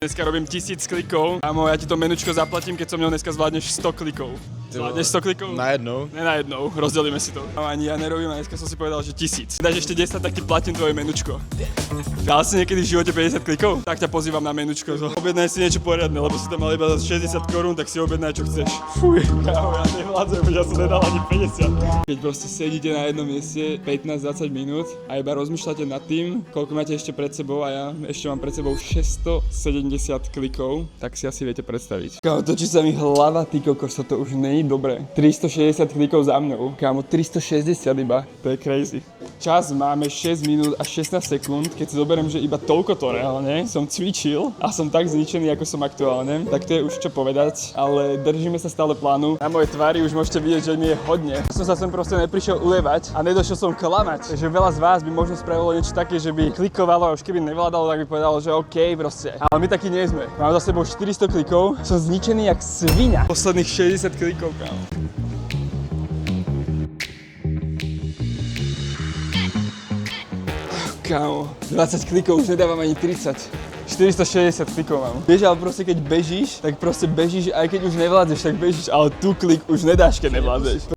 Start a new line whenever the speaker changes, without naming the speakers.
Dneska robím 1000 klikov. Kámo, ja ti to menučko zaplatím, keď so mnou dneska zvládneš 100 klikov. Zvládneš 100 klikov?
Na jednou?
Ne na jednou, rozdelíme si to. No, ani ja nerobím a dneska som si povedal, že 1000. Dáš ešte 10, tak ti platím tvoje menučko. Dal si niekedy v živote 50 klikov? Tak ťa pozývam na menučko. Objednaj si niečo poriadne, lebo si tam mal iba za 60 korún, tak si objednaj čo chceš. Fuj, kámo, ja nevládzem, ja som nedal ani 50. Keď proste sedíte na jednom mieste 15-20 minút a iba rozmýšľate nad tým, koľko máte ešte pred sebou a ja ešte mám pred sebou 670 klikov, tak si asi viete predstaviť. Kámo, točí sa mi hlava, ty kokos, to už není dobré. 360 klikov za mnou, kámo, 360 iba, to je crazy. Čas máme 6 minút a 16 sekúnd, keď si zoberiem, že iba toľko to reálne som cvičil a som tak zničený, ako som aktuálne, tak to je už čo povedať, ale držíme sa stále plánu. Na mojej tvári už môžete vidieť, že mi je hodne. Ja som sa sem proste neprišiel ulievať a nedošiel som klamať, takže veľa z vás by možno spravilo niečo také, že by klikovalo a už keby nevládalo, tak by povedalo, že OK proste. Ale my takí nie sme. Mám za sebou 400 klikov, som zničený jak sviňa. Posledných 60 klikov, kámo. Kámo, 20 klikov, už nedávam ani 30. 460 klikov mám. Vieš, ale proste keď bežíš, tak proste bežíš, aj keď už nevládzeš, tak bežíš, ale tu klik už nedáš, keď nevládzeš.